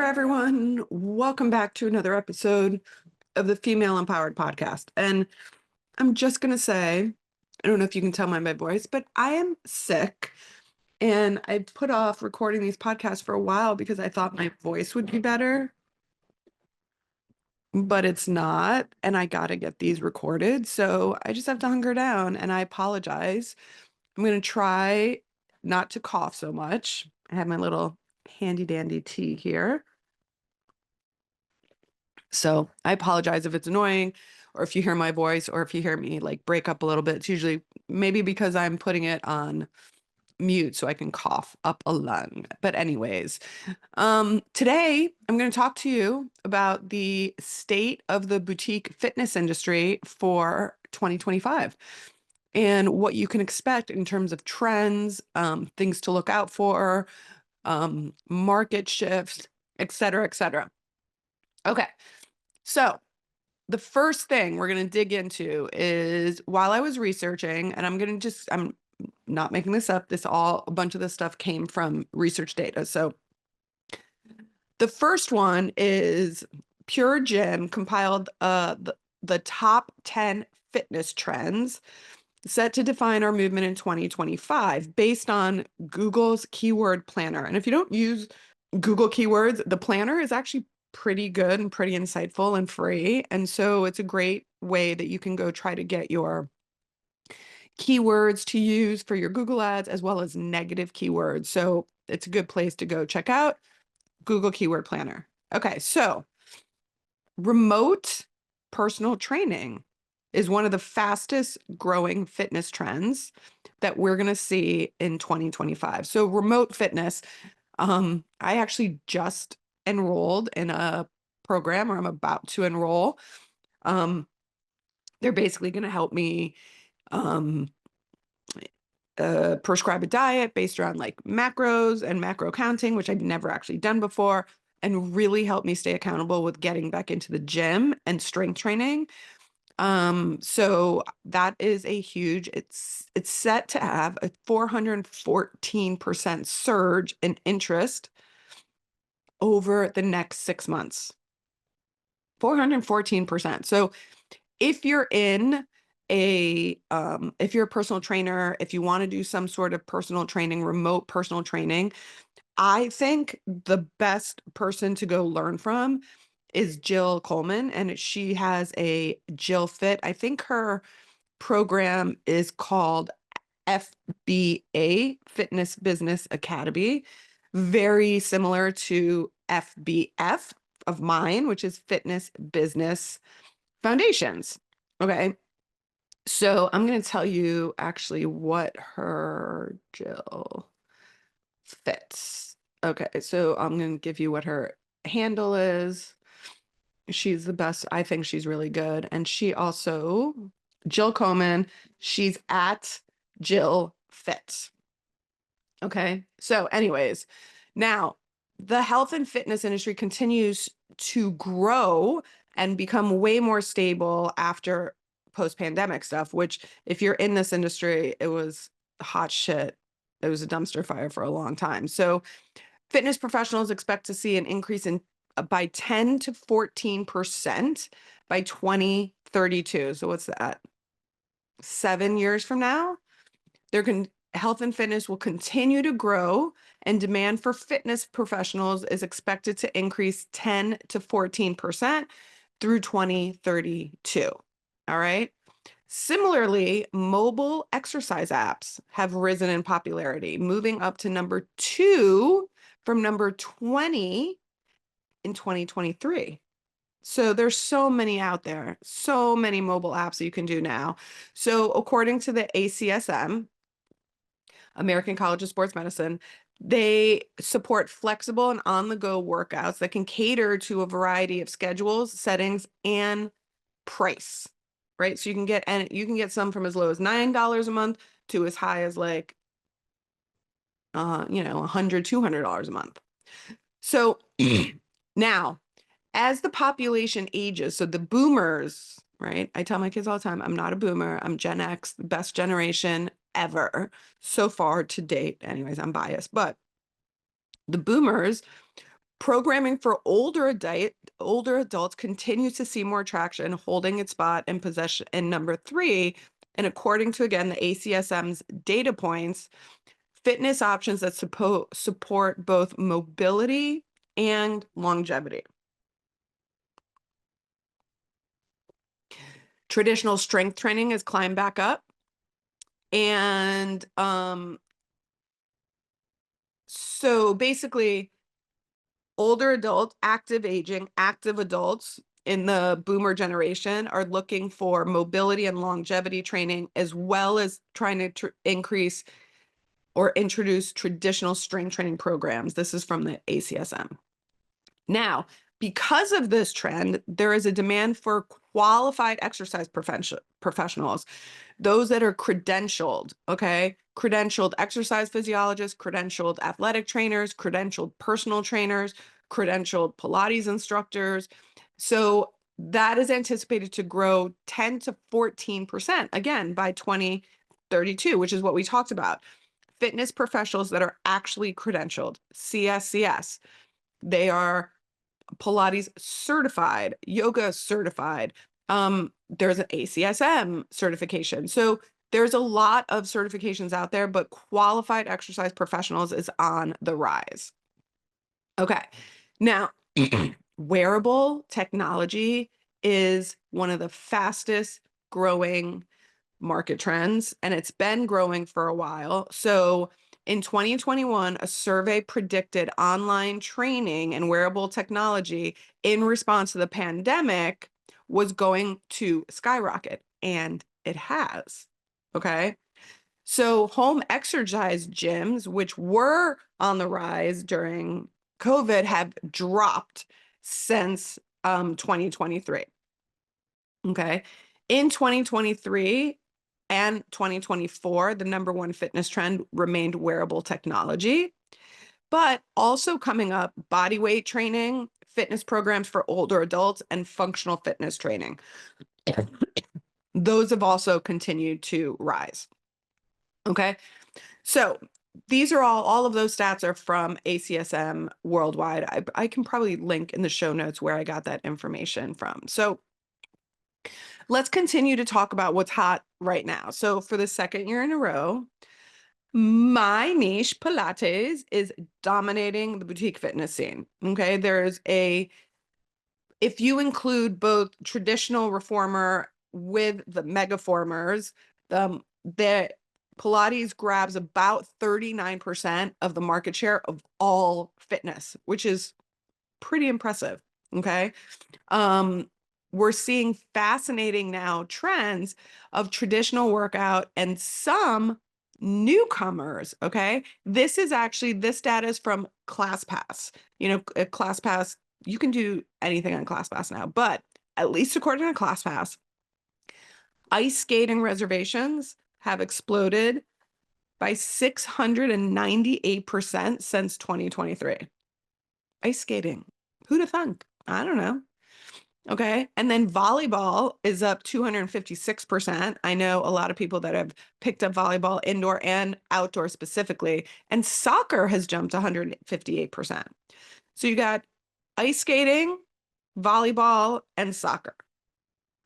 everyone. Welcome back to another episode of the Female Empowered Podcast. And I'm just going to say, I don't know if you can tell by my voice, but I am sick. And I put off recording these podcasts for a while because I thought my voice would be better, but it's not. And I got to get these recorded. So I just have to hunker down, and I apologize. I'm going to try not to cough so much. I have my little handy dandy tea here. So I apologize if it's annoying, or if you hear my voice, or if you hear me like break up a little bit. It's usually maybe because I'm putting it on mute so I can cough up a lung. But anyways, today I'm going to talk to you about the state of the boutique fitness industry for 2025 and what you can expect in terms of trends, things to look out for, market shifts, et cetera, et cetera. Okay. So the first thing we're going to dig into is, while I was researching, and I'm not making this up, a bunch of this stuff came from research data. So the first one is Pure Gym compiled the top 10 fitness trends set to define our movement in 2025 based on Google's keyword planner. And if you don't use Google keywords, the planner is actually pretty good and pretty insightful and free. And so it's a great way that you can go try to get your keywords to use for your Google ads, as well as negative keywords. So it's a good place to go check out Google Keyword Planner. Okay, so remote personal training is one of the fastest growing fitness trends that we're going to see in 2025. So remote fitness, I actually just enrolled in a program, or I'm about to enroll. They're basically going to help me prescribe a diet based around like macros and macro counting, which I'd never actually done before, and really help me stay accountable with getting back into the gym and strength training. So that is it's set to have a 414% surge in interest over the next 6 months. 414%. So if you're if you're a personal trainer, if you want to do some sort of personal training, remote personal training, I think the best person to go learn from is Jill Coleman, and she has a Jill Fit. I think her program is called FBA, Fitness Business Academy, very similar to FBF of mine, which is Fitness Business Foundations. Okay. So I'm going to tell you actually what her Jill fits. Okay. So I'm going to give you what her handle is. She's the best. I think she's really good. And she also, Jill Coleman, she's at Jill Fit. Okay. So anyways, now the health and fitness industry continues to grow and become way more stable after post-pandemic stuff, which if you're in this industry, it was hot shit. It was a dumpster fire for a long time. So fitness professionals expect to see an increase in by 10 to 14% by 2032. So what's that? 7 years from now? Health and fitness will continue to grow, and demand for fitness professionals is expected to increase 10 to 14% through 2032. All right. Similarly, mobile exercise apps have risen in popularity, moving up to number 2 from number 20 in 2023. So there's so many out there, so many mobile apps that you can do now. So according to the ACSM, American College of Sports Medicine, they support flexible and on-the-go workouts that can cater to a variety of schedules, settings, and price, right? So you can get some from as low as $9 a month to as high as like, $100, $200 a month. So now, as the population ages, so the boomers, right? I tell my kids all the time, I'm not a boomer. I'm Gen X, the best generation ever so far to date. Anyways, I'm biased, but the boomers Programming for older adults continues to see more traction, holding its spot in possession in number 3. And according to, again, the ACSM's data points, fitness options that support both mobility and longevity. Traditional strength training has climbed back up. And so basically, older adults, active aging, active adults in the boomer generation are looking for mobility and longevity training, as well as trying to increase or introduce traditional strength training programs. This is from the ACSM. Now, because of this trend, there is a demand for qualified exercise professionals, those that are credentialed, okay? Credentialed exercise physiologists, credentialed athletic trainers, credentialed personal trainers, credentialed Pilates instructors. So that is anticipated to grow 10 to 14%, again, by 2032, which is what we talked about. Fitness professionals that are actually credentialed, CSCS. They are Pilates certified, yoga certified. There's an ACSM certification. So there's a lot of certifications out there, but qualified exercise professionals is on the rise. Okay. Now, wearable technology is one of the fastest growing market trends, and it's been growing for a while. So in 2021, a survey predicted online training and wearable technology in response to the pandemic was going to skyrocket, and it has. Okay. So home exercise gyms, which were on the rise during COVID, have dropped since 2023. Okay. In 2023 and 2024, the number one fitness trend remained wearable technology, but also coming up, body weight training, fitness programs for older adults, and functional fitness training. Those have also continued to rise. Okay. So these are all of those stats are from ACSM worldwide. I can probably link in the show notes where I got that information from. So let's continue to talk about what's hot right now. So for the second year in a row, my niche, Pilates, is dominating the boutique fitness scene. Okay. If you include both traditional reformer with the megaformers, the Pilates grabs about 39% of the market share of all fitness, which is pretty impressive. Okay. We're seeing fascinating now trends of traditional workout and some newcomers. Okay. This data is from ClassPass. ClassPass, you can do anything on ClassPass now, but at least according to ClassPass, ice skating reservations have exploded by 698% since 2023. Ice skating. Who'd have thunk? I don't know. Okay. And then volleyball is up 256%. I know a lot of people that have picked up volleyball indoor and outdoor specifically, and soccer has jumped 158%. So you got ice skating, volleyball, and soccer.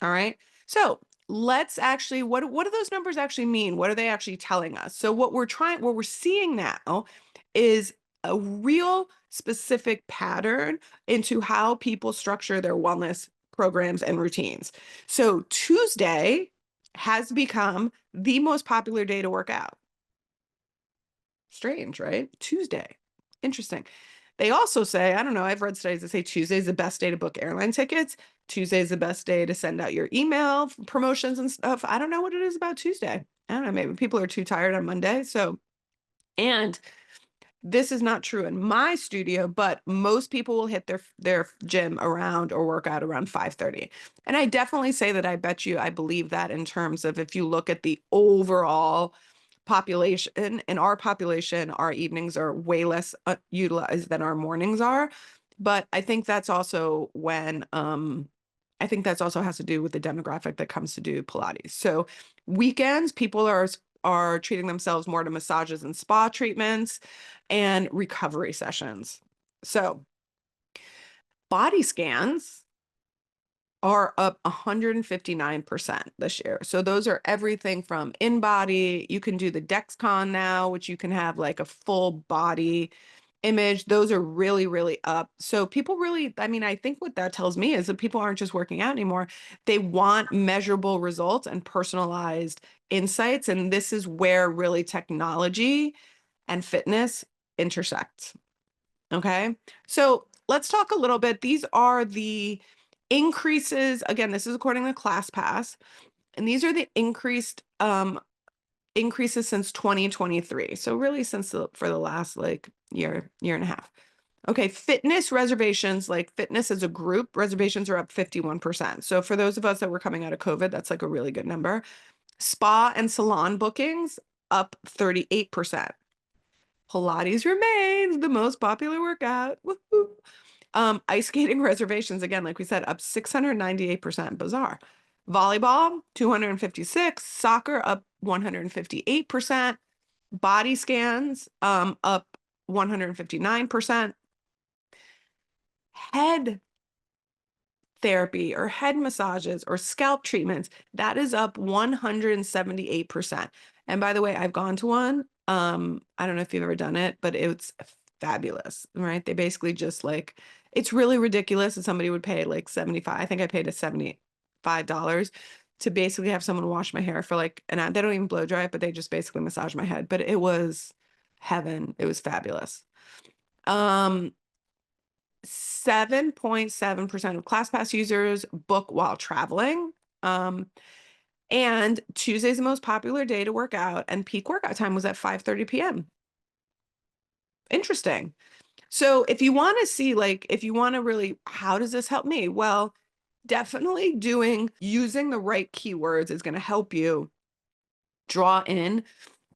All right. So let's actually, what do those numbers actually mean? What are they actually telling us? So what we're seeing now is a real specific pattern into how people structure their wellness programs and routines. So Tuesday has become the most popular day to work out. Strange, right? Tuesday. Interesting. They also say, I don't know, I've read studies that say Tuesday is the best day to book airline tickets. Tuesday is the best day to send out your email promotions and stuff. I don't know what it is about Tuesday. I don't know, maybe people are too tired on Monday. And this is not true in my studio, but most people will hit their gym around or work out around 5:30. And I definitely say that I believe that in terms of if you look at the overall population, in our population, our evenings are way less utilized than our mornings are. But I think that's also I think that's also has to do with the demographic that comes to do Pilates. So weekends, people are treating themselves more to massages and spa treatments and recovery sessions. So Body scans are up 159% this year. So those are everything from in body. You can do the Dexcon now, which you can have like a full body image. Those are really, really up. So people really, I mean, I think what that tells me is that people aren't just working out anymore. They want measurable results and personalized insights. And this is where really technology and fitness intersect. Okay. So let's talk a little bit. These are the increases. Again, this is according to ClassPass, and these are the increases since 2023. So really since for the last like year and a half. Okay, fitness reservations, like fitness as a group, reservations are up 51%. So for those of us that were coming out of COVID, that's like a really good number. Spa and salon bookings up 38%. Pilates remains the most popular workout. Woohoo. Ice skating reservations, again, like we said, up 698%. Bizarre. Volleyball, 256. Soccer up 158%. Body scans, up 159%. Head therapy or head massages or scalp treatments, that is up 178%. And by the way, I've gone to one. I don't know if you've ever done it, but it's fabulous, right? They basically just like, it's really ridiculous that somebody would pay like 75. I think I paid a $75 to basically have someone wash my hair for like an hour. They don't even blow dry it, but they just basically massage my head. But it was heaven. It was fabulous. 7.7% of ClassPass users book while traveling. And Tuesday's the most popular day to work out, and peak workout time was at 5:30 p.m. Interesting. So if you want to see, like, if you want to really, how does this help me? Well, definitely using the right keywords is going to help you draw in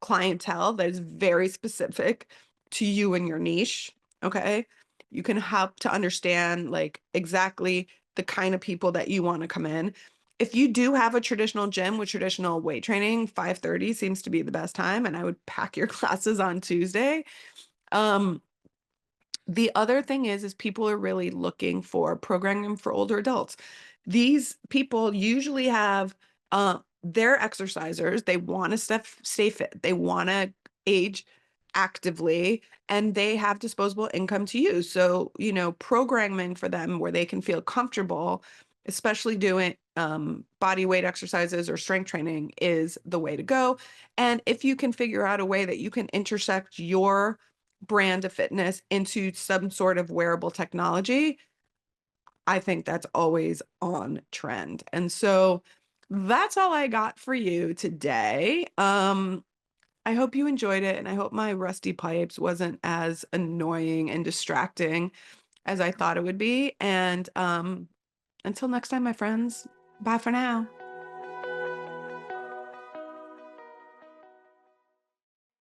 clientele that is very specific to you and your niche. Okay. You can help to understand like exactly the kind of people that you want to come in. If you do have a traditional gym with traditional weight training, 5:30 seems to be the best time. And I would pack your classes on Tuesday. Um, the other thing is people are really looking for programming for older adults. These people usually have they're exercisers. They want to stay fit. They want to age actively, and they have disposable income to use. So, programming for them where they can feel comfortable, especially doing body weight exercises or strength training, is the way to go. And if you can figure out a way that you can intersect your brand of fitness into some sort of wearable technology, I think that's always on trend. And so that's all I got for you today. I hope you enjoyed it, and I hope my rusty pipes wasn't as annoying and distracting as I thought it would be. And until next time, my friends, bye for now.